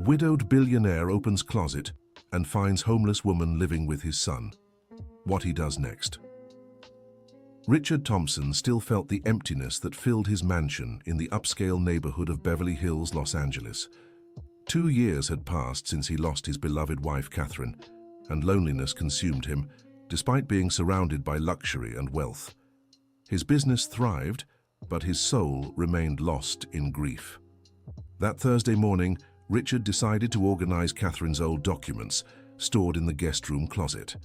Widowed billionaire opens closet and finds homeless woman living with his son. What he does next. Richard Thompson still felt the emptiness that filled his mansion in the upscale neighborhood of Beverly Hills, Los Angeles. 2 years had passed since he lost his beloved wife, Catherine, and loneliness consumed him, despite being surrounded by luxury and wealth. His business thrived, but his soul remained lost in grief. That Thursday morning, Richard decided to organize Catherine's old documents, stored in the guest room closet.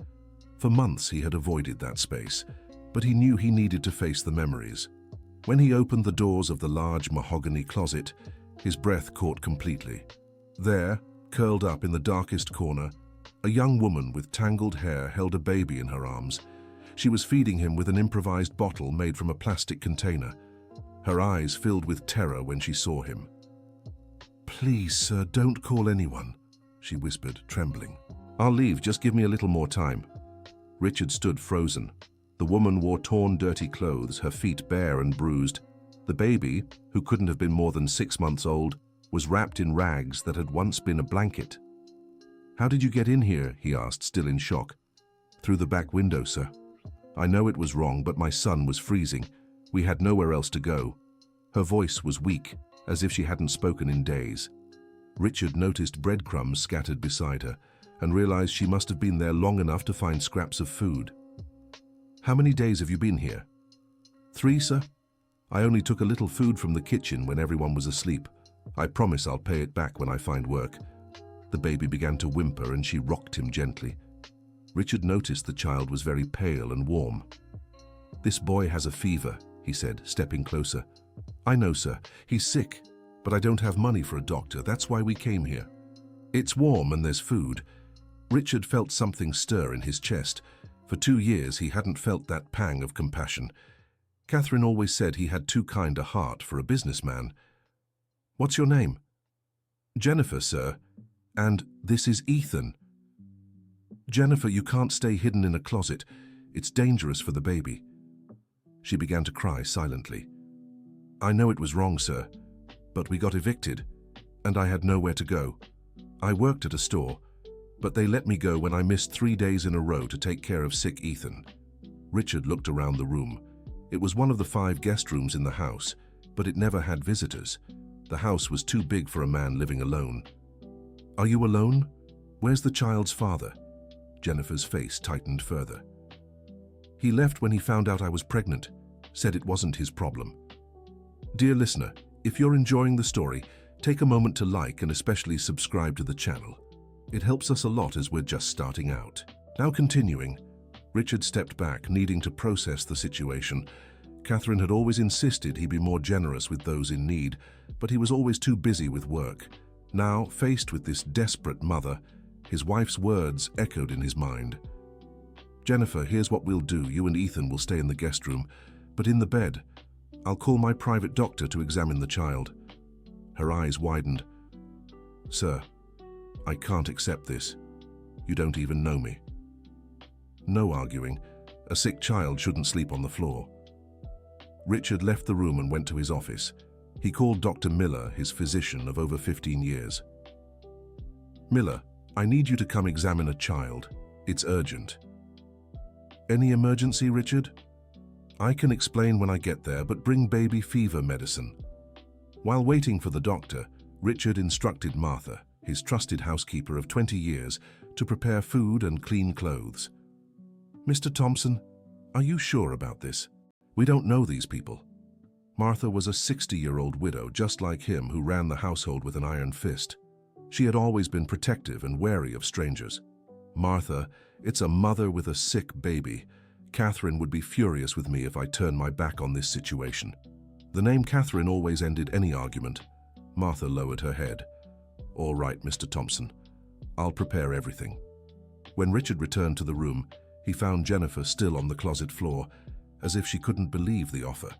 For months he had avoided that space, but he knew he needed to face the memories. When he opened the doors of the large mahogany closet, his breath caught completely. There, curled up in the darkest corner, a young woman with tangled hair held a baby in her arms. She was feeding him with an improvised bottle made from a plastic container. Her eyes filled with terror when she saw him. "Please, sir, don't call anyone," she whispered, trembling. "I'll leave, just give me a little more time." Richard stood frozen. The woman wore torn, dirty clothes, her feet bare and bruised. The baby, who couldn't have been more than 6 months old, was wrapped in rags that had once been a blanket. "How did you get in here?" he asked, still in shock. "Through the back window, sir. I know it was wrong, but my son was freezing. We had nowhere else to go." Her voice was weak, as if she hadn't spoken in days. Richard noticed breadcrumbs scattered beside her and realized she must have been there long enough to find scraps of food. "How many days have you been here?" "3, sir. I only took a little food from the kitchen when everyone was asleep. I promise I'll pay it back when I find work." The baby began to whimper and she rocked him gently. Richard noticed the child was very pale and warm. "This boy has a fever," he said, stepping closer. "I know, sir. He's sick, but I don't have money for a doctor. That's why we came here." "It's warm and there's food." Richard felt something stir in his chest. For 2 years he hadn't felt that pang of compassion. Catherine always said he had too kind a heart for a businessman. "What's your name?" "Jennifer, sir. And this is Ethan." "Jennifer, you can't stay hidden in a closet. It's dangerous for the baby." She began to cry silently. "I know it was wrong, sir, but we got evicted, and I had nowhere to go. I worked at a store, but they let me go when I missed 3 days in a row to take care of sick Ethan." Richard looked around the room. It was one of the 5 guest rooms in the house, but it never had visitors. The house was too big for a man living alone. "Are you alone? Where's the child's father?" Jennifer's face tightened further. "He left when he found out I was pregnant, said it wasn't his problem." Dear listener, if you're enjoying the story, take a moment to like and especially subscribe to the channel. It helps us a lot as we're just starting out. Now continuing, Richard stepped back, needing to process the situation. Catherine had always insisted he be more generous with those in need, but he was always too busy with work. Now, faced with this desperate mother, his wife's words echoed in his mind. "Jennifer, here's what we'll do. You and Ethan will stay in the guest room, but in the bed, I'll call my private doctor to examine the child." Her eyes widened. "Sir, I can't accept this. You don't even know me." No arguing. A sick child shouldn't sleep on the floor. Richard left the room and went to his office. He called Dr. Miller, his physician of over 15 years. "Miller, I need you to come examine a child. It's urgent." "Any emergency, Richard?" "I can explain when I get there, but bring baby fever medicine." While waiting for the doctor, Richard instructed Martha, his trusted housekeeper of 20 years, to prepare food and clean clothes. "Mr. Thompson, are you sure about this? We don't know these people." Martha was a 60-year-old widow, just like him, who ran the household with an iron fist. She had always been protective and wary of strangers. "Martha, it's a mother with a sick baby. Catherine would be furious with me if I turn my back on this situation." The name Catherine always ended any argument. Martha lowered her head. "All right, Mr. Thompson. I'll prepare everything." When Richard returned to the room, he found Jennifer still on the closet floor, as if she couldn't believe the offer.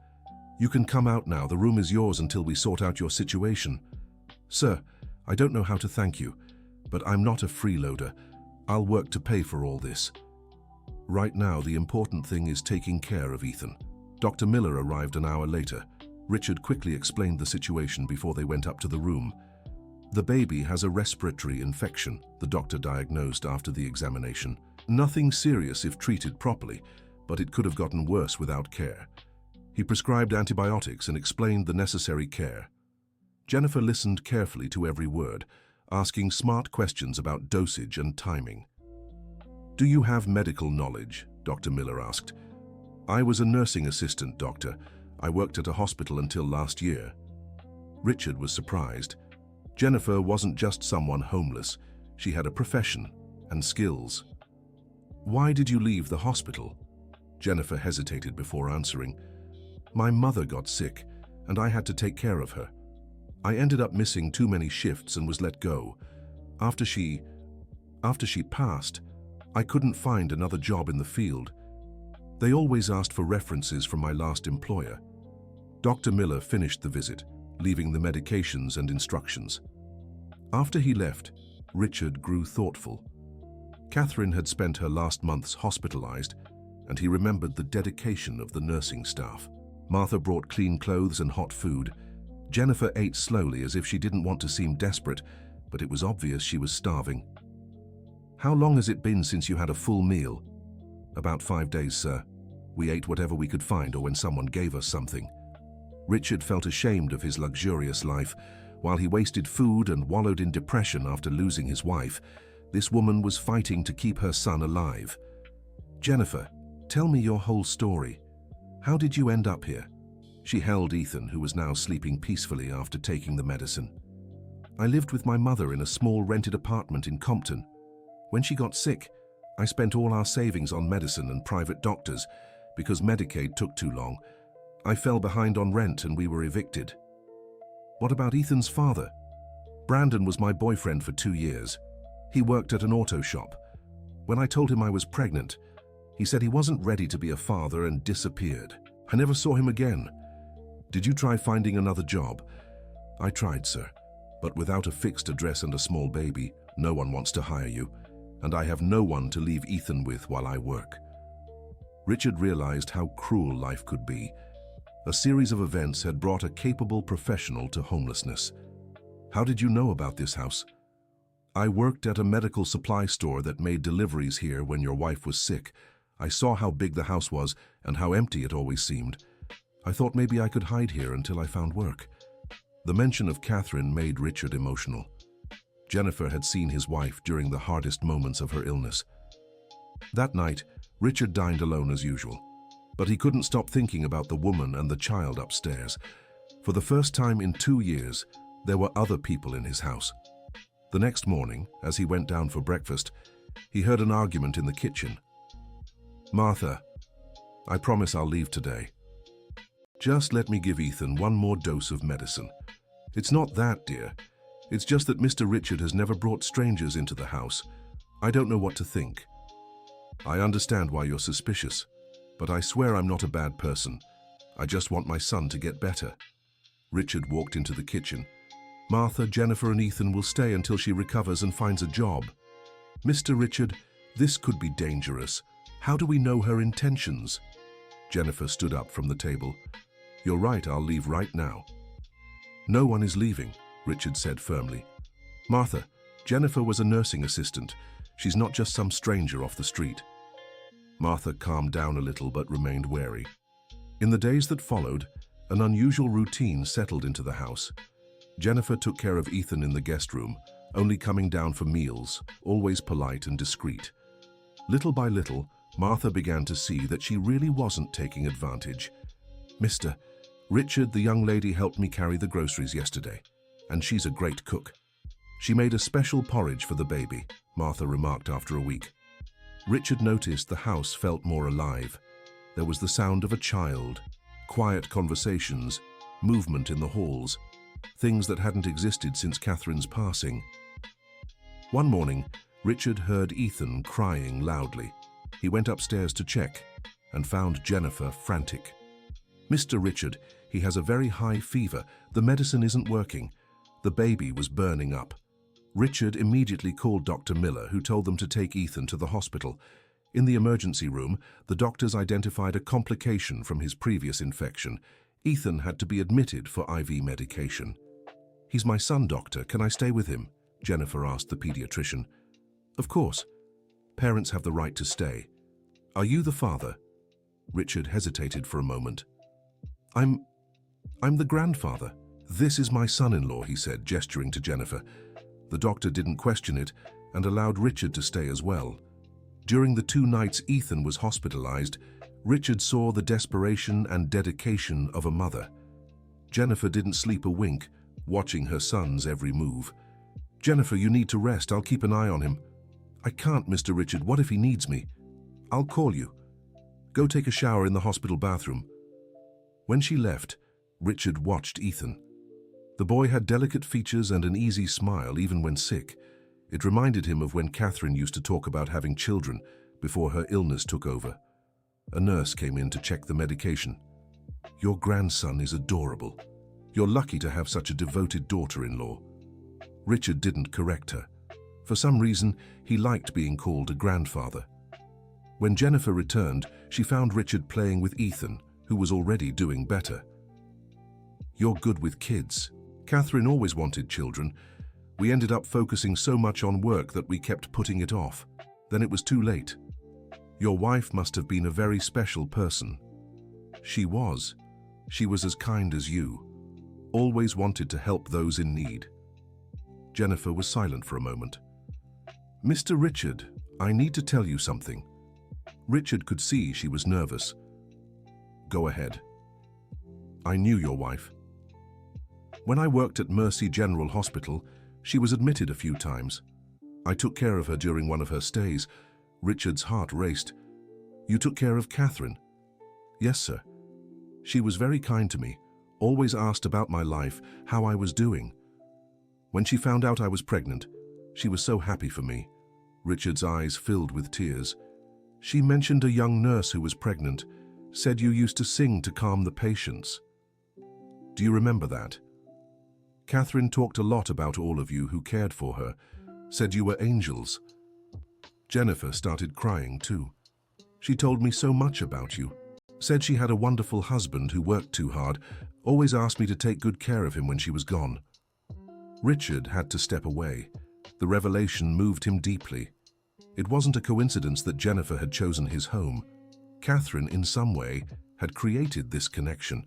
"You can come out now. The room is yours until we sort out your situation." "Sir, I don't know how to thank you, but I'm not a freeloader. I'll work to pay for all this. Right now, the important thing is taking care of Ethan." Dr. Miller arrived an hour later. Richard quickly explained the situation before they went up to the room. The baby has a respiratory infection, the doctor diagnosed after the examination. Nothing serious if treated properly, but it could have gotten worse without care. He prescribed antibiotics and explained the necessary care. Jennifer listened carefully to every word, asking smart questions about dosage and timing. "Do you have medical knowledge?" Dr. Miller asked. "I was a nursing assistant, doctor. I worked at a hospital until last year." Richard was surprised. Jennifer wasn't just someone homeless. She had a profession and skills. "Why did you leave the hospital?" Jennifer hesitated before answering. "My mother got sick, and I had to take care of her. I ended up missing too many shifts and was let go. After she passed, I couldn't find another job in the field. They always asked for references from my last employer." Dr. Miller finished the visit, leaving the medications and instructions. After he left, Richard grew thoughtful. Catherine had spent her last months hospitalized, and he remembered the dedication of the nursing staff. Martha brought clean clothes and hot food. Jennifer ate slowly as if she didn't want to seem desperate, but it was obvious she was starving. "How long has it been since you had a full meal?" "About 5 days, sir. We ate whatever we could find or when someone gave us something." Richard felt ashamed of his luxurious life. While he wasted food and wallowed in depression after losing his wife, this woman was fighting to keep her son alive. "Jennifer, tell me your whole story. How did you end up here?" She held Ethan, who was now sleeping peacefully after taking the medicine. "I lived with my mother in a small rented apartment in Compton. When she got sick, I spent all our savings on medicine and private doctors because Medicaid took too long. I fell behind on rent and we were evicted." "What about Ethan's father?" "Brandon was my boyfriend for 2 years. He worked at an auto shop. When I told him I was pregnant, he said he wasn't ready to be a father and disappeared. I never saw him again." "Did you try finding another job?" "I tried, sir. But without a fixed address and a small baby, no one wants to hire you. And I have no one to leave Ethan with while I work." Richard realized how cruel life could be. A series of events had brought a capable professional to homelessness. "How did you know about this house?" "I worked at a medical supply store that made deliveries here when your wife was sick. I saw how big the house was and how empty it always seemed. I thought maybe I could hide here until I found work." The mention of Catherine made Richard emotional. Jennifer had seen his wife during the hardest moments of her illness. That night, Richard dined alone as usual, but he couldn't stop thinking about the woman and the child upstairs. For the first time in 2 years, there were other people in his house. The next morning, as he went down for breakfast, he heard an argument in the kitchen. "Martha, I promise I'll leave today. Just let me give Ethan one more dose of medicine." "It's not that, dear. It's just that Mr. Richard has never brought strangers into the house. I don't know what to think." "I understand why you're suspicious, but I swear I'm not a bad person. I just want my son to get better." Richard walked into the kitchen. "Martha, Jennifer and Ethan will stay until she recovers and finds a job." "Mr. Richard, this could be dangerous. How do we know her intentions?" Jennifer stood up from the table. "You're right, I'll leave right now." "No one is leaving," Richard said firmly. "Martha, Jennifer was a nursing assistant. She's not just some stranger off the street." Martha calmed down a little but remained wary. In the days that followed, an unusual routine settled into the house. Jennifer took care of Ethan in the guest room, only coming down for meals, always polite and discreet. Little by little, Martha began to see that she really wasn't taking advantage. "Mr. Richard, the young lady helped me carry the groceries yesterday, and she's a great cook. She made a special porridge for the baby," Martha remarked after a week. Richard noticed the house felt more alive. There was the sound of a child, quiet conversations, movement in the halls, things that hadn't existed since Catherine's passing. One morning, Richard heard Ethan crying loudly. He went upstairs to check and found Jennifer frantic. "Mr. Richard, he has a very high fever. The medicine isn't working." The baby was burning up. Richard immediately called Dr. Miller, who told them to take Ethan to the hospital. In the emergency room, the doctors identified a complication from his previous infection. Ethan had to be admitted for IV medication. "He's my son, doctor. Can I stay with him?" Jennifer asked the pediatrician. "Of course. Parents have the right to stay. Are you the father?" Richard hesitated for a moment. I'm the grandfather. "This is my son-in-law," he said, gesturing to Jennifer. The doctor didn't question it and allowed Richard to stay as well. During the 2 nights Ethan was hospitalized, Richard saw the desperation and dedication of a mother. Jennifer didn't sleep a wink, watching her son's every move. "Jennifer, you need to rest. I'll keep an eye on him." "I can't, Mr. Richard. What if he needs me?" "I'll call you. Go take a shower in the hospital bathroom." When she left, Richard watched Ethan. The boy had delicate features and an easy smile even when sick. It reminded him of when Catherine used to talk about having children before her illness took over. A nurse came in to check the medication. "Your grandson is adorable. You're lucky to have such a devoted daughter-in-law." Richard didn't correct her. For some reason, he liked being called a grandfather. When Jennifer returned, she found Richard playing with Ethan, who was already doing better. "You're good with kids. Catherine always wanted children. We ended up focusing so much on work that we kept putting it off. Then it was too late. Your wife must have been a very special person." "She was. She was as kind as you. Always wanted to help those in need." Jennifer was silent for a moment. "Mr. Richard, I need to tell you something." Richard could see she was nervous. "Go ahead." "I knew your wife. When I worked at Mercy General Hospital, she was admitted a few times. I took care of her during one of her stays." Richard's heart raced. "You took care of Catherine?" "Yes, sir. She was very kind to me, always asked about my life, how I was doing. When she found out I was pregnant, she was so happy for me." Richard's eyes filled with tears. "She mentioned a young nurse who was pregnant, said you used to sing to calm the patients. Do you remember that? Catherine talked a lot about all of you who cared for her, said you were angels." Jennifer started crying too. "She told me so much about you. Said she had a wonderful husband who worked too hard, always asked me to take good care of him when she was gone." Richard had to step away. The revelation moved him deeply. It wasn't a coincidence that Jennifer had chosen his home. Catherine, in some way, had created this connection.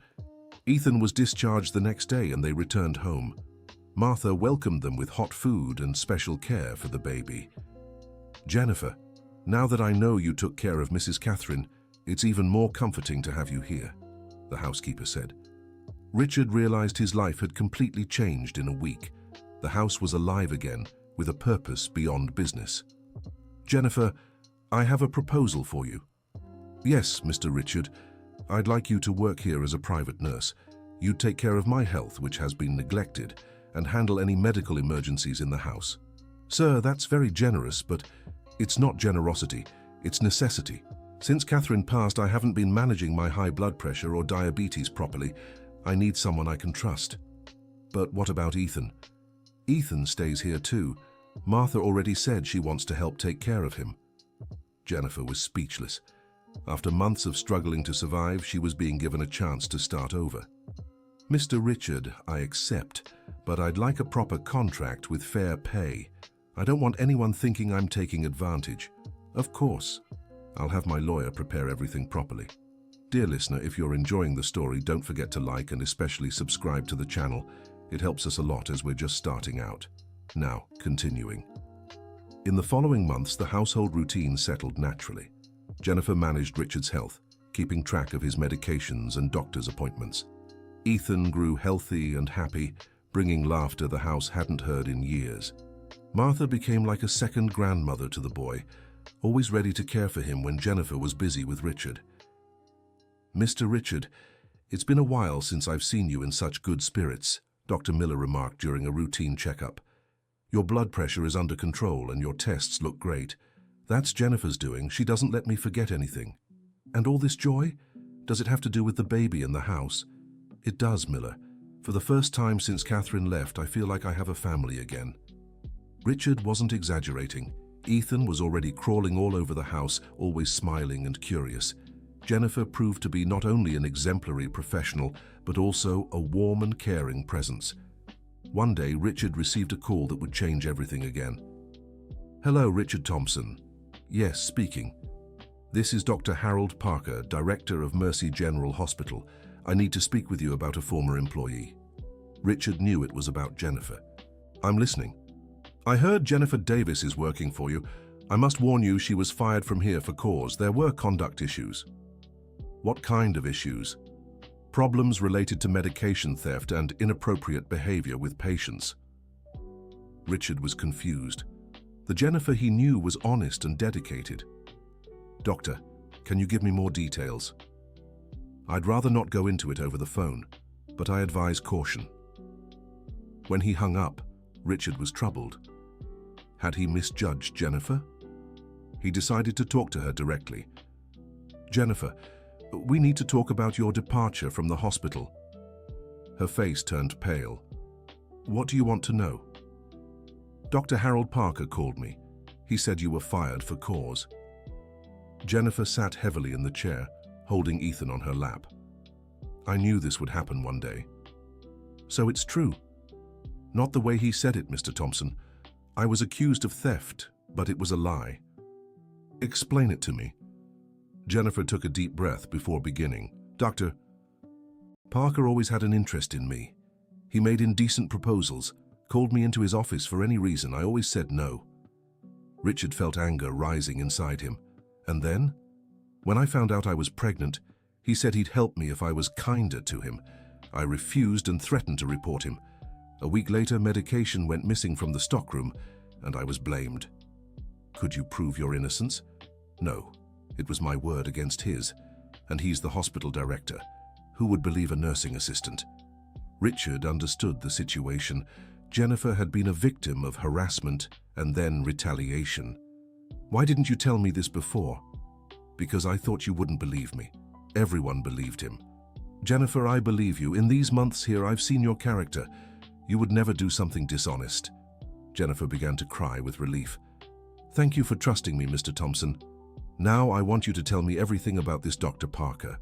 Ethan was discharged the next day and they returned home. Martha welcomed them with hot food and special care for the baby. "Jennifer, now that I know you took care of Mrs. Catherine, it's even more comforting to have you here," the housekeeper said. Richard realized his life had completely changed in a week. The house was alive again, with a purpose beyond business. "Jennifer, I have a proposal for you." "Yes, Mr. Richard. I'd like you to work here as a private nurse. You'd take care of my health, which has been neglected, and handle any medical emergencies in the house." "Sir, that's very generous, but it's not generosity, it's necessity. Since Catherine passed, I haven't been managing my high blood pressure or diabetes properly. I need someone I can trust." "But what about Ethan?" "Ethan stays here too. Martha already said she wants to help take care of him." Jennifer was speechless. After months of struggling to survive, she was being given a chance to start over. "Mr. Richard, I accept, but I'd like a proper contract with fair pay. I don't want anyone thinking I'm taking advantage." "Of course. I'll have my lawyer prepare everything properly." Dear listener, if you're enjoying the story, don't forget to like and especially subscribe to the channel. It helps us a lot as we're just starting out. Now, continuing. In the following months, the household routine settled naturally. Jennifer managed Richard's health, keeping track of his medications and doctor's appointments. Ethan grew healthy and happy, bringing laughter the house hadn't heard in years. Martha became like a second grandmother to the boy, always ready to care for him when Jennifer was busy with Richard. "Mr. Richard, it's been a while since I've seen you in such good spirits," Dr. Miller remarked during a routine checkup. "Your blood pressure is under control and your tests look great. That's Jennifer's doing. She doesn't let me forget anything." "And all this joy? Does it have to do with the baby in the house?" "It does, Miller. For the first time since Catherine left, I feel like I have a family again." Richard wasn't exaggerating. Ethan was already crawling all over the house, always smiling and curious. Jennifer proved to be not only an exemplary professional, but also a warm and caring presence. One day, Richard received a call that would change everything again. "Hello, Richard Thompson." "Yes, speaking." "This is Dr. Harold Parker, Director of Mercy General Hospital. I need to speak with you about a former employee." Richard knew it was about Jennifer. "I'm listening." "I heard Jennifer Davis is working for you. I must warn you, she was fired from here for cause. There were conduct issues." "What kind of issues?" "Problems related to medication theft and inappropriate behavior with patients." Richard was confused. The Jennifer he knew was honest and dedicated. "Doctor, can you give me more details?" "I'd rather not go into it over the phone, but I advise caution." When he hung up, Richard was troubled. Had he misjudged Jennifer? He decided to talk to her directly. "Jennifer, we need to talk about your departure from the hospital." Her face turned pale. "What do you want to know?" "Dr. Harold Parker called me. He said you were fired for cause." Jennifer sat heavily in the chair, holding Ethan on her lap. "I knew this would happen one day." "So it's true?" "Not the way he said it, Mr. Thompson. I was accused of theft, but it was a lie." "Explain it to me." Jennifer took a deep breath before beginning. "Doctor, Parker always had an interest in me. He made indecent proposals, called me into his office for any reason. I always said no." Richard felt anger rising inside him. "And then? When I found out I was pregnant, he said he'd help me if I was kinder to him. I refused and threatened to report him. A week later, medication went missing from the stockroom, and I was blamed." "Could you prove your innocence?" "No. It was my word against his, and he's the hospital director. Who would believe a nursing assistant?" Richard understood the situation. Jennifer had been a victim of harassment and then retaliation. "Why didn't you tell me this before?" "Because I thought you wouldn't believe me. Everyone believed him." "Jennifer, I believe you. In these months here, I've seen your character. You would never do something dishonest." Jennifer began to cry with relief. "Thank you for trusting me, Mr. Thompson. Now I want you to tell me everything about this Dr. Parker.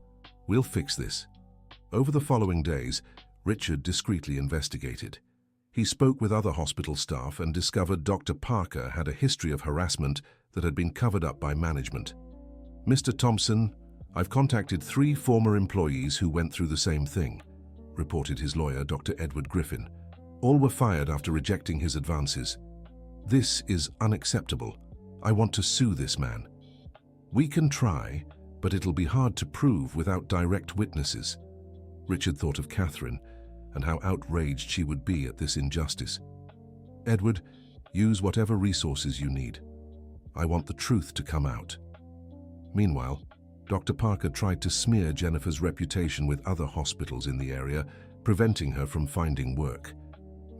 We'll fix this." Over the following days, Richard discreetly investigated. He spoke with other hospital staff and discovered Dr. Parker had a history of harassment that had been covered up by management. "Mr. Thompson, I've contacted 3 former employees who went through the same thing," reported his lawyer, Dr. Edward Griffin. "All were fired after rejecting his advances. This is unacceptable. I want to sue this man." "We can try, but it'll be hard to prove without direct witnesses." Richard thought of Catherine and how outraged she would be at this injustice. "Edward, use whatever resources you need. I want the truth to come out." Meanwhile, Dr. Parker tried to smear Jennifer's reputation with other hospitals in the area, preventing her from finding work.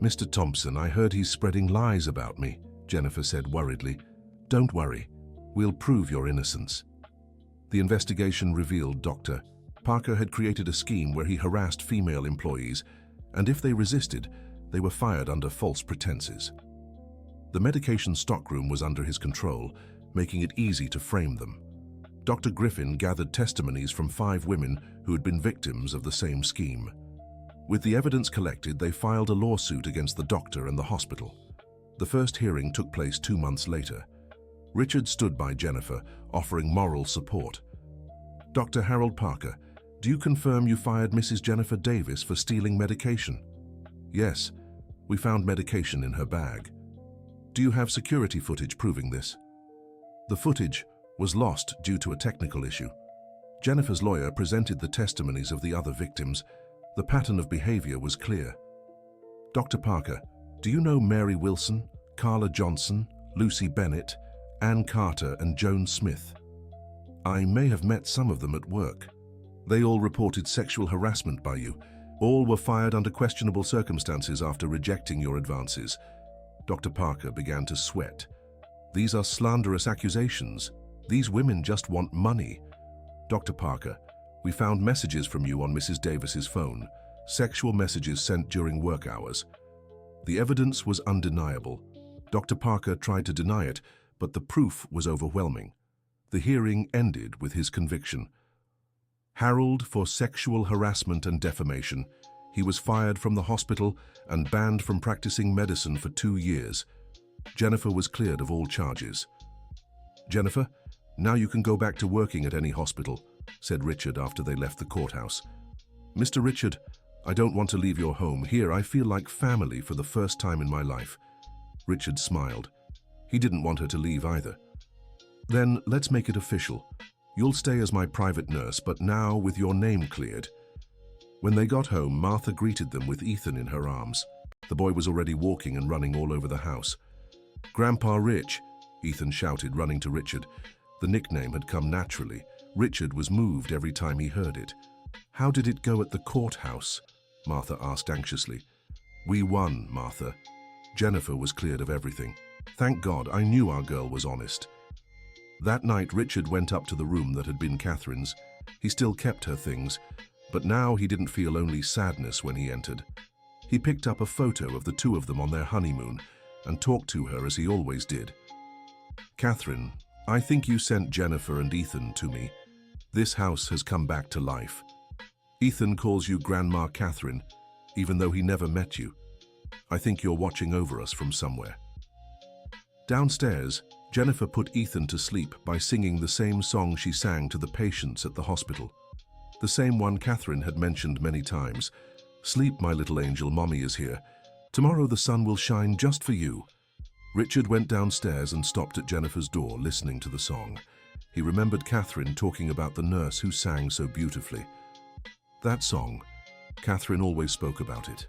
"Mr. Thompson, I heard he's spreading lies about me," Jennifer said worriedly. "Don't worry. We'll prove your innocence." The investigation revealed Dr. Parker had created a scheme where he harassed female employees, and if they resisted, they were fired under false pretenses. The medication stockroom was under his control, making it easy to frame them. Dr. Griffin gathered testimonies from 5 women who had been victims of the same scheme. With the evidence collected, they filed a lawsuit against the doctor and the hospital. The first hearing took place 2 months later. Richard stood by Jennifer, offering moral support. "Dr. Harold Parker, do you confirm you fired Mrs. Jennifer Davis for stealing medication?" "Yes, we found medication in her bag." "Do you have security footage proving this?" "The footage was lost due to a technical issue." Jennifer's lawyer presented the testimonies of the other victims. The pattern of behavior was clear. "Dr. Parker, do you know Mary Wilson, Carla Johnson, Lucy Bennett, Ann Carter, and Joan Smith?" "I may have met some of them at work." "They all reported sexual harassment by you. All were fired under questionable circumstances after rejecting your advances." Dr. Parker began to sweat. "These are slanderous accusations. These women just want money." "Dr. Parker, we found messages from you on Mrs. Davis's phone, sexual messages sent during work hours." The evidence was undeniable. Dr. Parker tried to deny it, but the proof was overwhelming. The hearing ended with his conviction. Harold for sexual harassment and defamation. He was fired from the hospital and banned from practicing medicine for 2 years. Jennifer was cleared of all charges. "Jennifer, now you can go back to working at any hospital," said Richard after they left the courthouse. "Mr. Richard, I don't want to leave your home. Here I feel like family for the first time in my life." Richard smiled. He didn't want her to leave either. "Then let's make it official. You'll stay as my private nurse, but now with your name cleared." When they got home, Martha greeted them with Ethan in her arms. The boy was already walking and running all over the house. "Grandpa Rich," Ethan shouted, running to Richard. The nickname had come naturally. Richard was moved every time he heard it. "How did it go at the courthouse?" Martha asked anxiously. "We won, Martha. Jennifer was cleared of everything. Thank God, I knew our girl was honest." That night, Richard went up to the room that had been Catherine's. He still kept her things, but now he didn't feel only sadness when he entered. He picked up a photo of the two of them on their honeymoon and talked to her as he always did. "Catherine, I think you sent Jennifer and Ethan to me. This house has come back to life. Ethan calls you Grandma Catherine, even though he never met you. I think you're watching over us from somewhere." Downstairs, Jennifer put Ethan to sleep by singing the same song she sang to the patients at the hospital. The same one Catherine had mentioned many times. "Sleep, my little angel, Mommy is here. Tomorrow the sun will shine just for you." Richard went downstairs and stopped at Jennifer's door, listening to the song. He remembered Catherine talking about the nurse who sang so beautifully. That song, Catherine always spoke about it.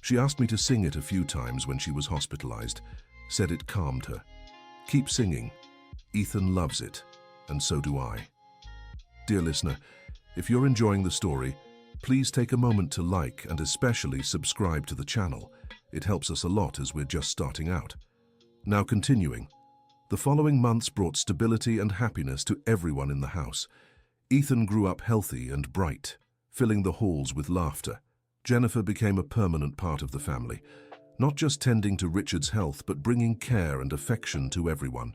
She asked me to sing it a few times when she was hospitalized, said it calmed her. Keep singing. Ethan loves it, and so do I. Dear listener, if you're enjoying the story, please take a moment to like and especially subscribe to the channel. It helps us a lot as we're just starting out. Now continuing. The following months brought stability and happiness to everyone in the house. Ethan grew up healthy and bright, filling the halls with laughter. Jennifer became a permanent part of the family, not just tending to Richard's health, but bringing care and affection to everyone.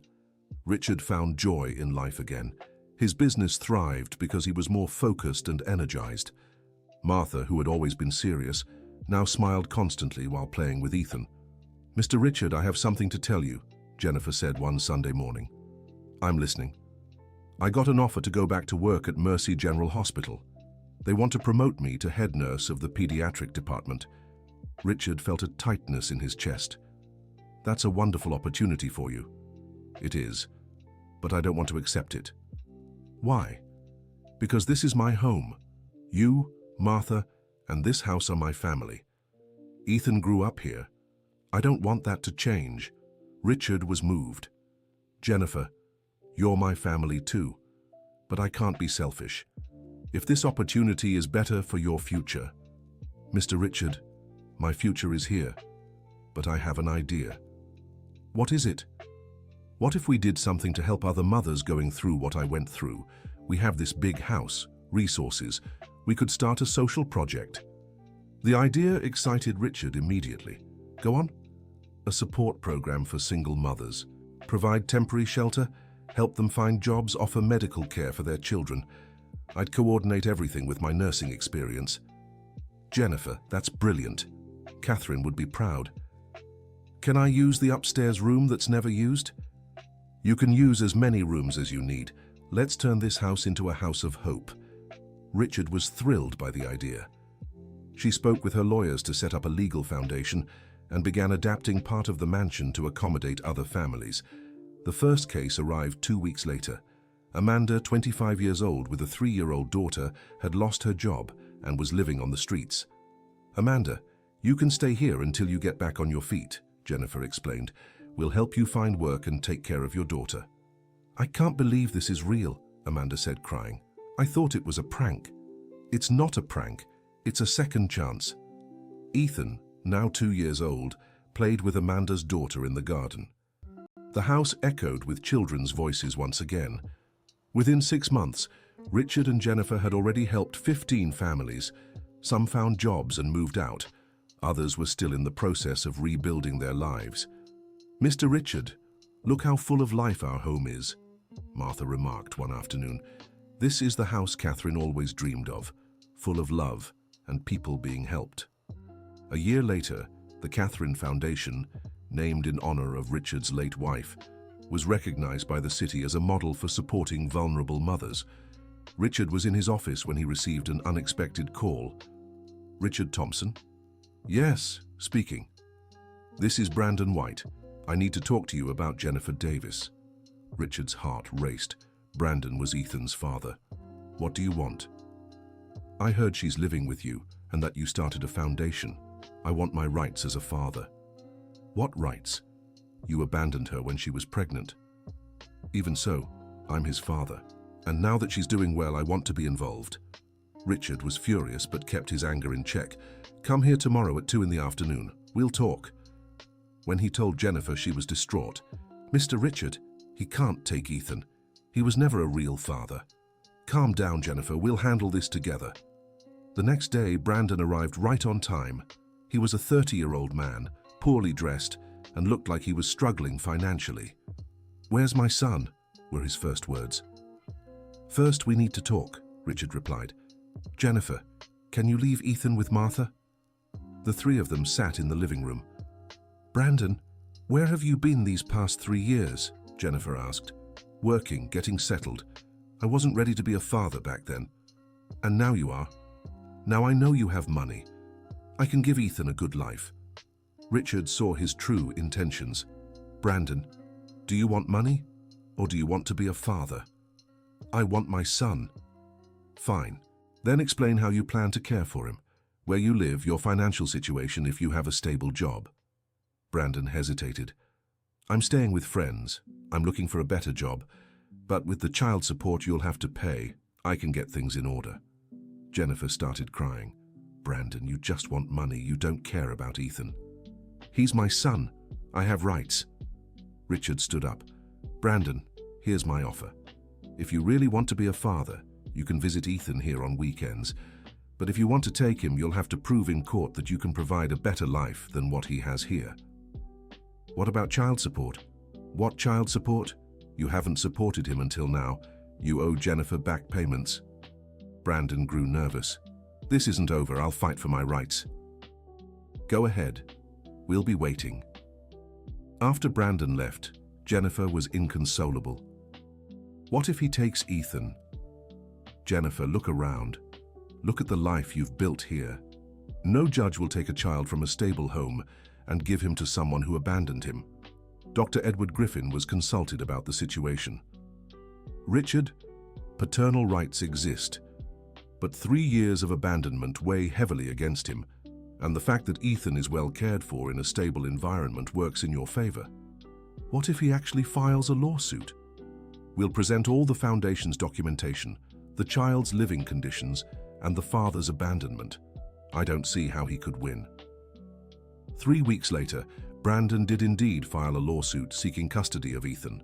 Richard found joy in life again. His business thrived because he was more focused and energized. Martha, who had always been serious, now smiled constantly while playing with Ethan. "Mr. Richard, I have something to tell you," Jennifer said one Sunday morning. "I'm listening." "I got an offer to go back to work at Mercy General Hospital. They want to promote me to head nurse of the pediatric department." Richard felt a tightness in his chest. "That's a wonderful opportunity for you." "It is, but I don't want to accept it." "Why?" "Because this is my home. You, Martha, and this house are my family. Ethan grew up here. I don't want that to change." Richard was moved. "Jennifer, you're my family too, but I can't be selfish. If this opportunity is better for your future." "Mr. Richard, my future is here, but I have an idea." "What is it?" "What if we did something to help other mothers going through what I went through? We have this big house, resources. We could start a social project." The idea excited Richard immediately. "Go on." "A support program for single mothers. Provide temporary shelter, help them find jobs, offer medical care for their children. I'd coordinate everything with my nursing experience." "Jennifer, that's brilliant. Catherine would be proud." "Can I use the upstairs room that's never used?" "You can use as many rooms as you need. Let's turn this house into a house of hope." Richard was thrilled by the idea. She spoke with her lawyers to set up a legal foundation and began adapting part of the mansion to accommodate other families. The first case arrived 2 weeks later. Amanda, 25 years old with a 3-year-old daughter, had lost her job and was living on the streets. "Amanda, you can stay here until you get back on your feet," Jennifer explained. "We'll help you find work and take care of your daughter." "I can't believe this is real," Amanda said, crying. "I thought it was a prank." "It's not a prank. It's a second chance." Ethan, now 2 years old, played with Amanda's daughter in the garden. The house echoed with children's voices once again. Within 6 months, Richard and Jennifer had already helped 15 families. Some found jobs and moved out. Others were still in the process of rebuilding their lives. "Mr. Richard, look how full of life our home is," Martha remarked one afternoon. "This is the house Catherine always dreamed of, full of love and people being helped. A year later, the Catherine Foundation, named in honor of Richard's late wife, was recognized by the city as a model for supporting vulnerable mothers. Richard was in his office when he received an unexpected call. "Richard Thompson?" "Yes, speaking." "This is Brandon White. I need to talk to you about Jennifer Davis." Richard's heart raced. Brandon was Ethan's father. "What do you want?" "I heard she's living with you and that you started a foundation. I want my rights as a father." "What rights? You abandoned her when she was pregnant." "Even so, I'm his father. And now that she's doing well, I want to be involved." Richard was furious but kept his anger in check. "Come here tomorrow at 2 in the afternoon. We'll talk." When he told Jennifer, she was distraught. "Mr. Richard, he can't take Ethan. He was never a real father." "Calm down, Jennifer. We'll handle this together." The next day, Brandon arrived right on time. He was a 30-year-old man, poorly dressed, and looked like he was struggling financially. "Where's my son?" were his first words. "First, we need to talk," Richard replied. "Jennifer, can you leave Ethan with Martha?" The three of them sat in the living room. "Brandon, where have you been these past 3 years?" Jennifer asked. "Working, getting settled. I wasn't ready to be a father back then. And now you are. Now I know you have money. I can give Ethan a good life." Richard saw his true intentions. "Brandon, do you want money, or do you want to be a father?" "I want my son." "Fine. Then explain how you plan to care for him, where you live, your financial situation if you have a stable job." Brandon hesitated. "I'm staying with friends. I'm looking for a better job. But with the child support you'll have to pay, I can get things in order." Jennifer started crying. "Brandon, you just want money. You don't care about Ethan." "He's my son. I have rights." Richard stood up. "Brandon, here's my offer. If you really want to be a father, you can visit Ethan here on weekends. But if you want to take him, you'll have to prove in court that you can provide a better life than what he has here." "What about child support?" "What child support? You haven't supported him until now. You owe Jennifer back payments." Brandon grew nervous. "This isn't over. I'll fight for my rights." "Go ahead. We'll be waiting." After Brandon left, Jennifer was inconsolable. "What if he takes Ethan?" "Jennifer, look around. Look at the life you've built here. No judge will take a child from a stable home and give him to someone who abandoned him." Dr. Edward Griffin was consulted about the situation. "Richard, paternal rights exist, but 3 years of abandonment weigh heavily against him, and the fact that Ethan is well cared for in a stable environment works in your favor. What if he actually files a lawsuit? We'll present all the Foundation's documentation, the child's living conditions, and the father's abandonment. I don't see how he could win." 3 weeks later, Brandon did indeed file a lawsuit seeking custody of Ethan.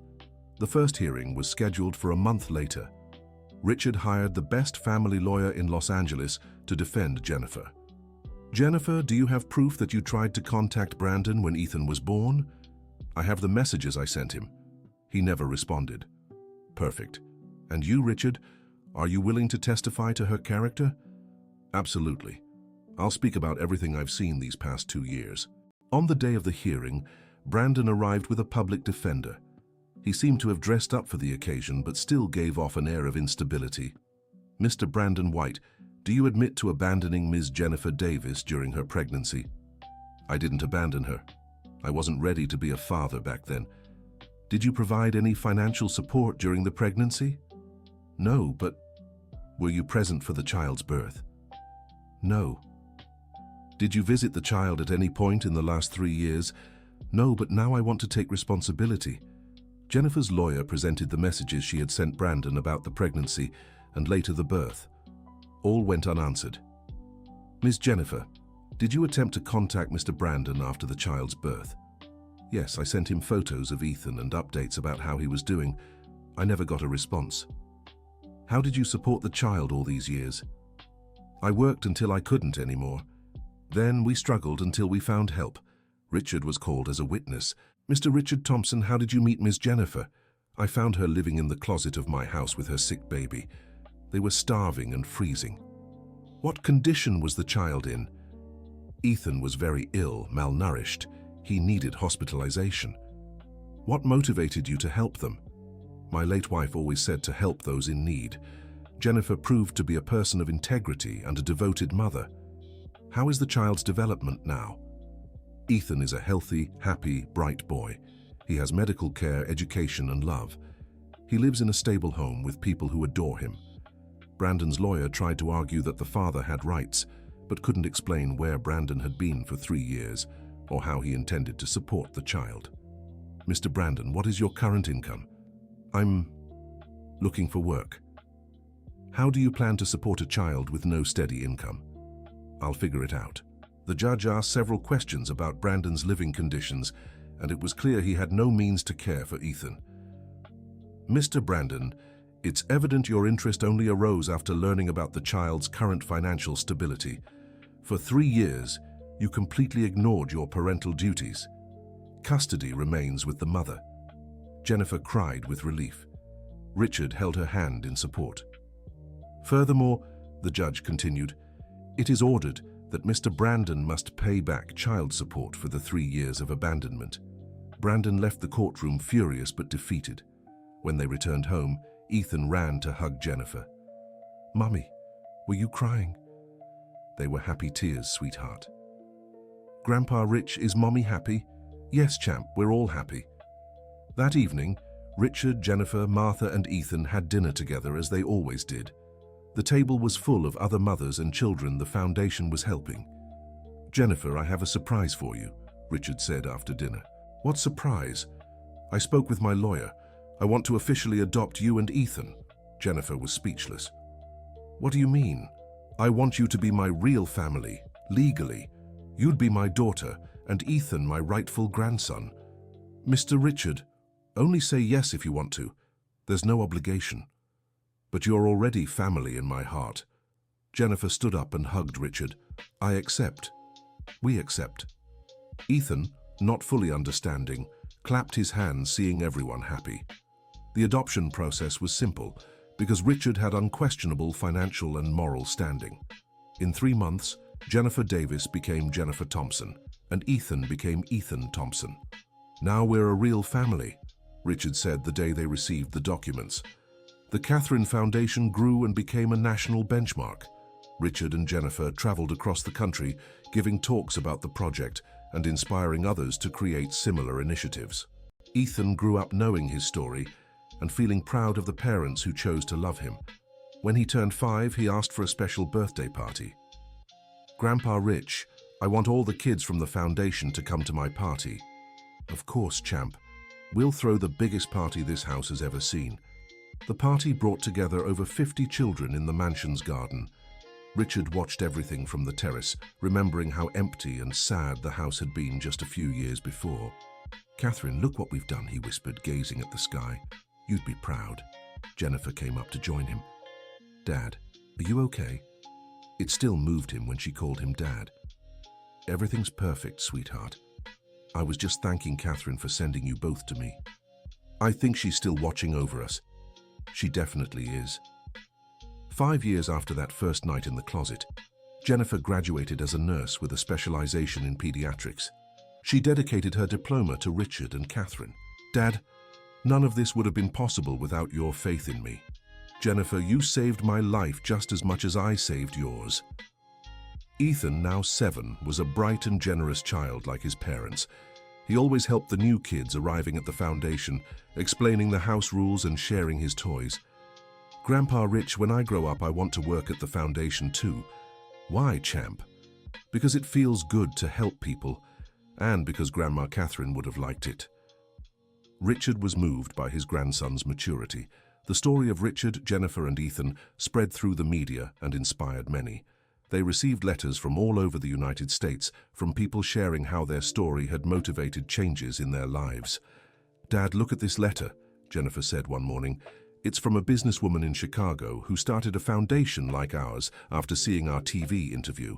The first hearing was scheduled for a month later. Richard hired the best family lawyer in Los Angeles to defend Jennifer. "Jennifer, do you have proof that you tried to contact Brandon when Ethan was born?" "I have the messages I sent him. He never responded." "Perfect. And you, Richard, are you willing to testify to her character?" "Absolutely. I'll speak about everything I've seen these past 2 years." On the day of the hearing, Brandon arrived with a public defender. He seemed to have dressed up for the occasion, but still gave off an air of instability. "Mr. Brandon White, do you admit to abandoning Ms. Jennifer Davis during her pregnancy?" "I didn't abandon her. I wasn't ready to be a father back then." "Did you provide any financial support during the pregnancy?" "No, but..." "Were you present for the child's birth?" "No." "Did you visit the child at any point in the last 3 years?" "No, but now I want to take responsibility." Jennifer's lawyer presented the messages she had sent Brandon about the pregnancy and later the birth. All went unanswered. "Ms. Jennifer, did you attempt to contact Mr. Brandon after the child's birth?" "Yes, I sent him photos of Ethan and updates about how he was doing. I never got a response." "How did you support the child all these years?" "I worked until I couldn't anymore. Then we struggled until we found help." Richard was called as a witness. "Mr. Richard Thompson, how did you meet Ms. Jennifer?" "I found her living in the closet of my house with her sick baby. They were starving and freezing." What condition was the child in? Ethan was very ill, malnourished. He needed hospitalization. What motivated you to help them? My late wife always said to help those in need. Jennifer proved to be a person of integrity and a devoted mother. How is the child's development now? Ethan is a healthy, happy, bright boy. He has medical care, education, and love. He lives in a stable home with people who adore him. Brandon's lawyer tried to argue that the father had rights, but couldn't explain where Brandon had been for 3 years or how he intended to support the child. Mr. Brandon, what is your current income? I'm looking for work. How do you plan to support a child with no steady income? I'll figure it out. The judge asked several questions about Brandon's living conditions, and it was clear he had no means to care for Ethan. Mr. Brandon, it's evident your interest only arose after learning about the child's current financial stability. For 3 years, you completely ignored your parental duties. Custody remains with the mother. Jennifer cried with relief. Richard held her hand in support. Furthermore, the judge continued, it is ordered that Mr. Brandon must pay back child support for the 3 years of abandonment. Brandon left the courtroom furious but defeated. When they returned home, Ethan ran to hug Jennifer. Mummy, were you crying? They were happy tears, sweetheart. Grandpa Rich, is Mommy happy? Yes, champ, we're all happy. That evening, Richard, Jennifer, Martha, and Ethan had dinner together as they always did. The table was full of other mothers and children the foundation was helping. Jennifer, I have a surprise for you, Richard said after dinner. What surprise? I spoke with my lawyer. I want to officially adopt you and Ethan. Jennifer was speechless. What do you mean? I want you to be my real family, legally. You'd be my daughter, and Ethan my rightful grandson. Mr. Richard, only say yes if you want to. There's no obligation. But you're already family in my heart. Jennifer stood up and hugged Richard. I accept. We accept. Ethan, not fully understanding, clapped his hands, seeing everyone happy. The adoption process was simple, because Richard had unquestionable financial and moral standing. In 3 months, Jennifer Davis became Jennifer Thompson, and Ethan became Ethan Thompson. Now we're a real family, Richard said the day they received the documents. The Catherine Foundation grew and became a national benchmark. Richard and Jennifer traveled across the country, giving talks about the project and inspiring others to create similar initiatives. Ethan grew up knowing his story and feeling proud of the parents who chose to love him. When he turned 5, he asked for a special birthday party. Grandpa Rich, I want all the kids from the foundation to come to my party. Of course, champ. We'll throw the biggest party this house has ever seen. The party brought together over 50 children in the mansion's garden. Richard watched everything from the terrace, remembering how empty and sad the house had been just a few years before. Catherine, look what we've done, he whispered, gazing at the sky. You'd be proud. Jennifer came up to join him. Dad, are you okay? It still moved him when she called him Dad. Everything's perfect, sweetheart. I was just thanking Catherine for sending you both to me. I think she's still watching over us. She definitely is. 5 years after that first night in the closet, Jennifer graduated as a nurse with a specialization in pediatrics. She dedicated her diploma to Richard and Catherine. Dad, none of this would have been possible without your faith in me. Jennifer, you saved my life just as much as I saved yours. Ethan, now 7, was a bright and generous child like his parents. He always helped the new kids arriving at the foundation, explaining the house rules and sharing his toys. Grandpa Rich, when I grow up, I want to work at the foundation too. Why, champ? Because it feels good to help people, and because Grandma Catherine would have liked it. Richard was moved by his grandson's maturity. The story of Richard, Jennifer, and Ethan spread through the media and inspired many. They received letters from all over the United States, from people sharing how their story had motivated changes in their lives. Dad, look at this letter, Jennifer said one morning. It's from a businesswoman in Chicago who started a foundation like ours after seeing our TV interview.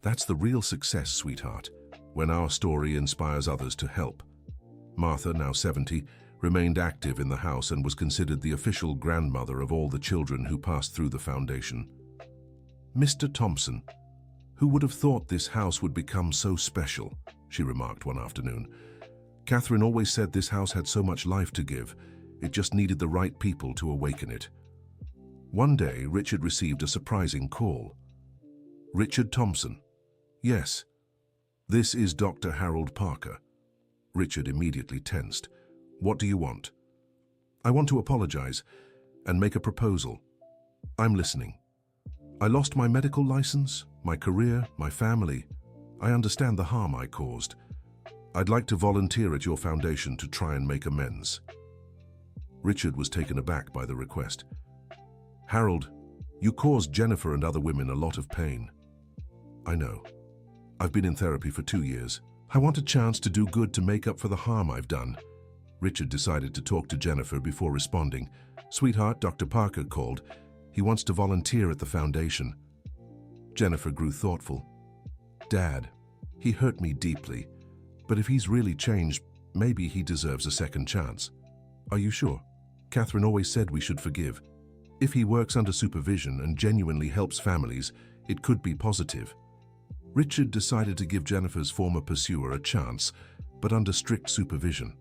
That's the real success, sweetheart, when our story inspires others to help. Martha, now 70, remained active in the house and was considered the official grandmother of all the children who passed through the foundation. Mr. Thompson, who would have thought this house would become so special, she remarked one afternoon. Catherine always said this house had so much life to give. It just needed the right people to awaken it. One day, Richard received a surprising call. Richard Thompson. Yes. This is Dr. Harold Parker. Richard immediately tensed. What do you want? I want to apologize and make a proposal. I'm listening. I lost my medical license, my career, my family. I understand the harm I caused. I'd like to volunteer at your foundation to try and make amends. Richard was taken aback by the request. Harold, you caused Jennifer and other women a lot of pain. I know. I've been in therapy for 2 years. I want a chance to do good to make up for the harm I've done. Richard decided to talk to Jennifer before responding. Sweetheart, Dr. Parker called. He wants to volunteer at the foundation. Jennifer grew thoughtful. Dad, he hurt me deeply, but if he's really changed, maybe he deserves a second chance. Are you sure? Catherine always said we should forgive. If he works under supervision and genuinely helps families, it could be positive. Richard decided to give Jennifer's former pursuer a chance, but under strict supervision.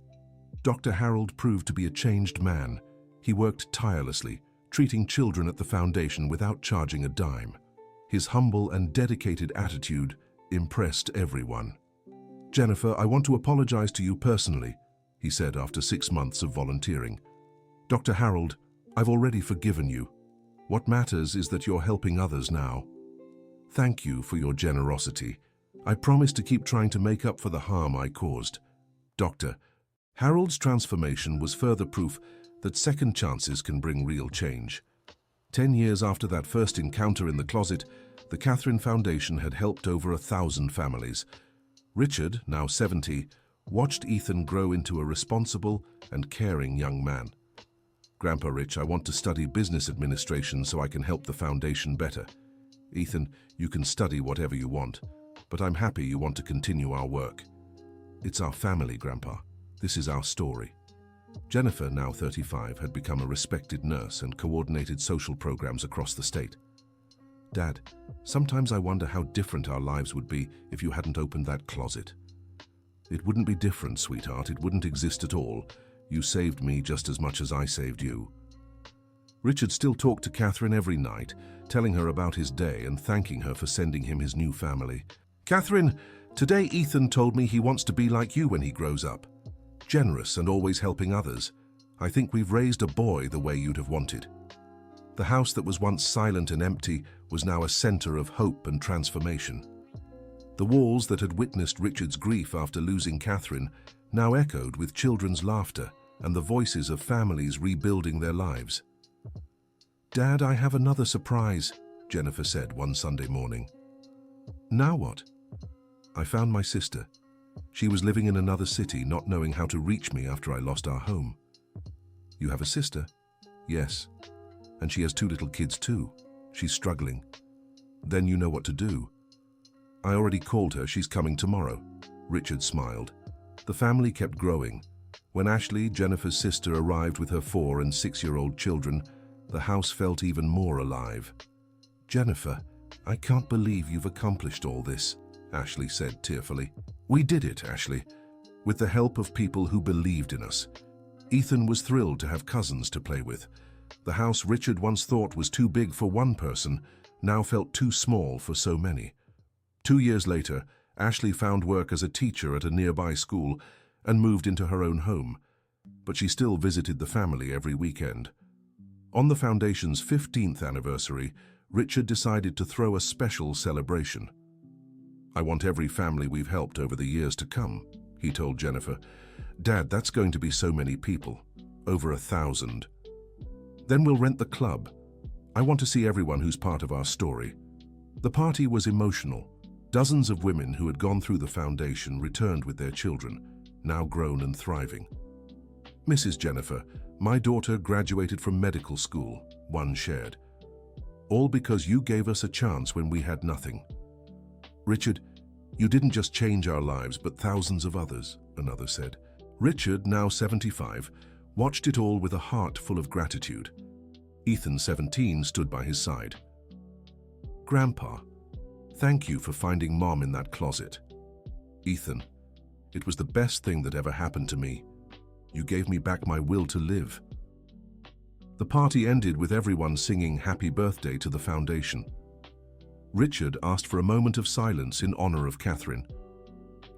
Dr. Harold proved to be a changed man. He worked tirelessly, treating children at the foundation without charging a dime. His humble and dedicated attitude impressed everyone. Jennifer, I want to apologize to you personally, he said after 6 months of volunteering. Dr. Harold, I've already forgiven you. What matters is that you're helping others now. Thank you for your generosity. I promise to keep trying to make up for the harm I caused. Doctor, Harold's transformation was further proof that second chances can bring real change. 10 years after that first encounter in the closet, the Catherine Foundation had helped over 1,000 families. Richard, now 70, watched Ethan grow into a responsible and caring young man. Grandpa Rich, I want to study business administration so I can help the foundation better. Ethan, you can study whatever you want, but I'm happy you want to continue our work. It's our family, Grandpa. This is our story. Jennifer, now 35, had become a respected nurse and coordinated social programs across the state. Dad, sometimes I wonder how different our lives would be if you hadn't opened that closet. It wouldn't be different, sweetheart. It wouldn't exist at all. You saved me just as much as I saved you. Richard still talked to Catherine every night, telling her about his day and thanking her for sending him his new family. Catherine, today Ethan told me he wants to be like you when he grows up. Generous and always helping others. I think we've raised a boy the way you'd have wanted. The house that was once silent and empty was now a center of hope and transformation. The walls that had witnessed Richard's grief after losing Catherine now echoed with children's laughter and the voices of families rebuilding their lives. Dad, I have another surprise, Jennifer said one Sunday morning. Now what? I found my sister. She was living in another city, not knowing how to reach me after I lost our home. You have a sister? Yes. And she has 2 little kids too. She's struggling. Then you know what to do. I already called her. She's coming tomorrow. Richard smiled. The family kept growing. When Ashley, Jennifer's sister, arrived with her 4- and 6-year-old children, the house felt even more alive. Jennifer, I can't believe you've accomplished all this, Ashley said tearfully. We did it, Ashley, with the help of people who believed in us. Ethan was thrilled to have cousins to play with. The house Richard once thought was too big for one person now felt too small for so many. 2 years later, Ashley found work as a teacher at a nearby school and moved into her own home, but she still visited the family every weekend. On the foundation's 15th anniversary, Richard decided to throw a special celebration. I want every family we've helped over the years to come, he told Jennifer. Dad, that's going to be so many people, over 1,000. Then we'll rent the club. I want to see everyone who's part of our story. The party was emotional. Dozens of women who had gone through the foundation returned with their children, now grown and thriving. Mrs. Jennifer, my daughter graduated from medical school, one shared. All because you gave us a chance when we had nothing. Richard, you didn't just change our lives, but thousands of others, another said. Richard, now 75, watched it all with a heart full of gratitude. Ethan, 17, stood by his side. Grandpa, thank you for finding Mom in that closet. Ethan, it was the best thing that ever happened to me. You gave me back my will to live. The party ended with everyone singing Happy Birthday to the foundation. Richard asked for a moment of silence in honor of Catherine.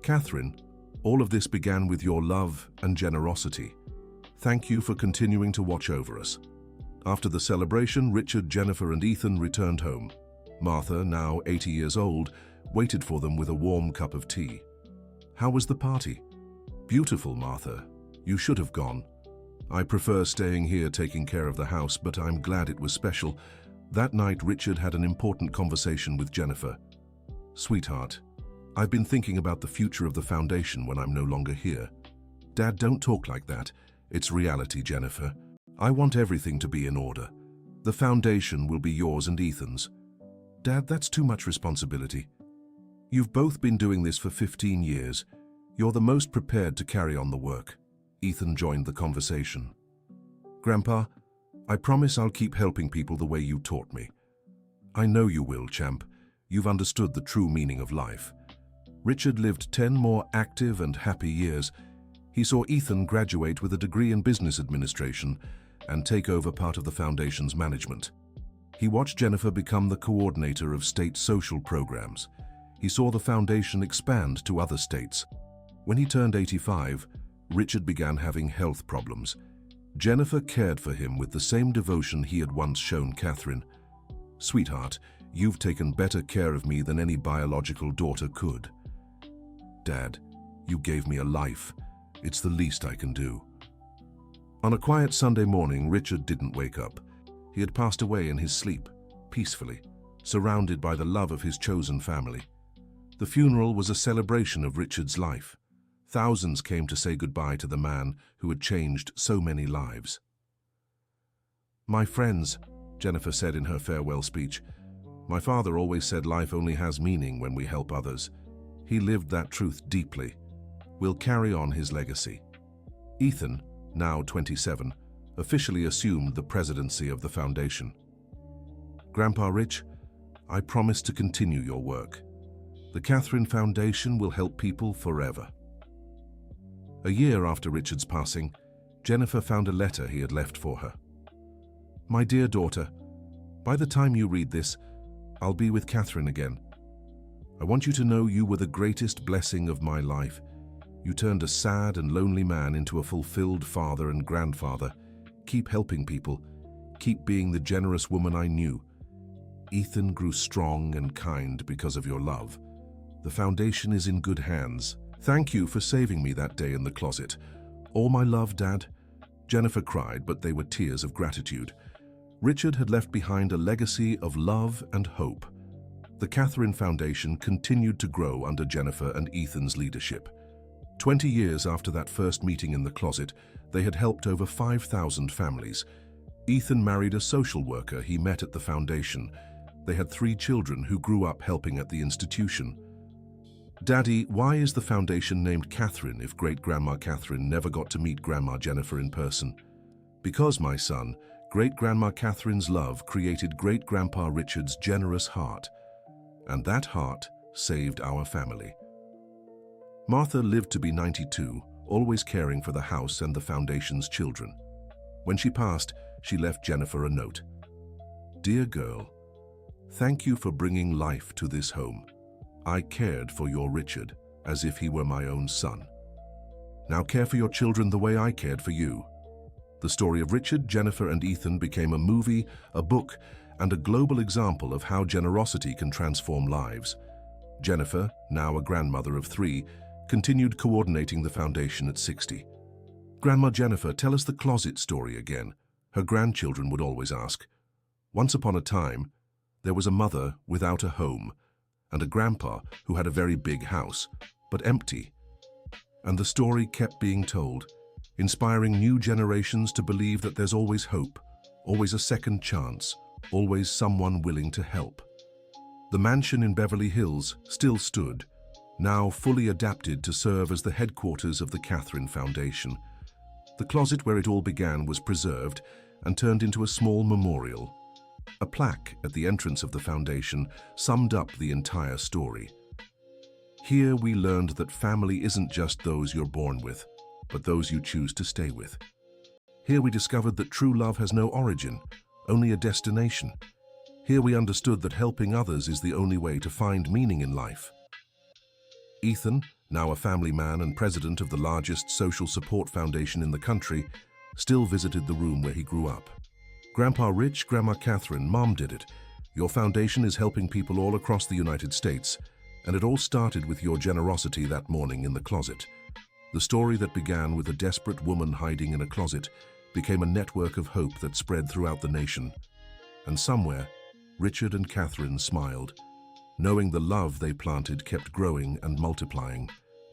Catherine, all of this began with your love and generosity. Thank you for continuing to watch over us. After the celebration, Richard, Jennifer, and Ethan returned home. Martha, now 80 years old, waited for them with a warm cup of tea. How was the party? Beautiful, Martha. You should have gone. I prefer staying here taking care of the house, but I'm glad it was special. That night, Richard had an important conversation with Jennifer. Sweetheart, I've been thinking about the future of the foundation when I'm no longer here. Dad, don't talk like that. It's reality, Jennifer. I want everything to be in order. The foundation will be yours and Ethan's. Dad, that's too much responsibility. You've both been doing this for 15 years. You're the most prepared to carry on the work. Ethan joined the conversation. Grandpa, I promise I'll keep helping people the way you taught me. I know you will, champ. You've understood the true meaning of life. Richard lived 10 more active and happy years. He saw Ethan graduate with a degree in business administration and take over part of the foundation's management. He watched Jennifer become the coordinator of state social programs. He saw the foundation expand to other states. When he turned 85, Richard began having health problems. Jennifer cared for him with the same devotion he had once shown Catherine. Sweetheart, you've taken better care of me than any biological daughter could. Dad, you gave me a life. It's the least I can do. On a quiet Sunday morning, Richard didn't wake up. He had passed away in his sleep, peacefully, surrounded by the love of his chosen family. The funeral was a celebration of Richard's life. Thousands came to say goodbye to the man who had changed so many lives. My friends, Jennifer said in her farewell speech, my father always said life only has meaning when we help others. He lived that truth deeply. We'll carry on his legacy. Ethan, now 27, officially assumed the presidency of the foundation. Grandpa Rich, I promise to continue your work. The Catherine Foundation will help people forever. A year after Richard's passing, Jennifer found a letter he had left for her. My dear daughter, by the time you read this, I'll be with Catherine again. I want you to know you were the greatest blessing of my life. You turned a sad and lonely man into a fulfilled father and grandfather. Keep helping people. Keep being the generous woman I knew. Ethan grew strong and kind because of your love. The foundation is in good hands. Thank you for saving me that day in the closet. All my love, Dad. Jennifer cried, but they were tears of gratitude. Richard had left behind a legacy of love and hope. The Catherine Foundation continued to grow under Jennifer and Ethan's leadership. 20 years after that first meeting in the closet, they had helped over 5,000 families. Ethan married a social worker he met at the foundation. They had 3 children who grew up helping at the institution. Daddy, why is the foundation named Catherine if Great-Grandma Catherine never got to meet Grandma Jennifer in person? Because, my son, Great-Grandma Catherine's love created Great-Grandpa Richard's generous heart. And that heart saved our family. Martha lived to be 92, always caring for the house and the foundation's children. When she passed, she left Jennifer a note. Dear girl, thank you for bringing life to this home. I cared for your Richard as if he were my own son. Now care for your children the way I cared for you. The story of Richard, Jennifer, and Ethan became a movie, a book, and a global example of how generosity can transform lives. Jennifer, now a grandmother of 3, continued coordinating the foundation at 60. Grandma Jennifer, tell us the closet story again, her grandchildren would always ask. Once upon a time, there was a mother without a home, and a grandpa who had a very big house, but empty. And the story kept being told, inspiring new generations to believe that there's always hope, always a second chance, always someone willing to help. The mansion in Beverly Hills still stood, now fully adapted to serve as the headquarters of the Catherine Foundation. The closet where it all began was preserved and turned into a small memorial. A plaque at the entrance of the foundation summed up the entire story. Here we learned that family isn't just those you're born with, but those you choose to stay with. Here we discovered that true love has no origin, only a destination. Here we understood that helping others is the only way to find meaning in life. Ethan, now a family man and president of the largest social support foundation in the country, still visited the room where he grew up. Grandpa Rich, Grandma Catherine, Mom did it. Your foundation is helping people all across the United States, and it all started with your generosity that morning in the closet. The story that began with a desperate woman hiding in a closet became a network of hope that spread throughout the nation. And somewhere, Richard and Catherine smiled, knowing the love they planted kept growing and multiplying,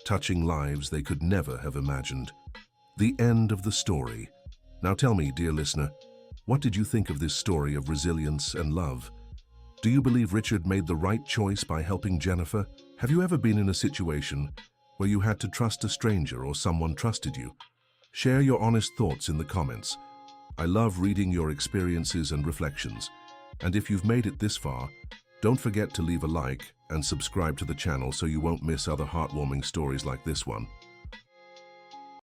touching lives they could never have imagined. The end of the story. Now tell me, dear listener, what did you think of this story of resilience and love? Do you believe Richard made the right choice by helping Jennifer? Have you ever been in a situation where you had to trust a stranger or someone trusted you? Share your honest thoughts in the comments. I love reading your experiences and reflections. And if you've made it this far, don't forget to leave a like and subscribe to the channel so you won't miss other heartwarming stories like this one.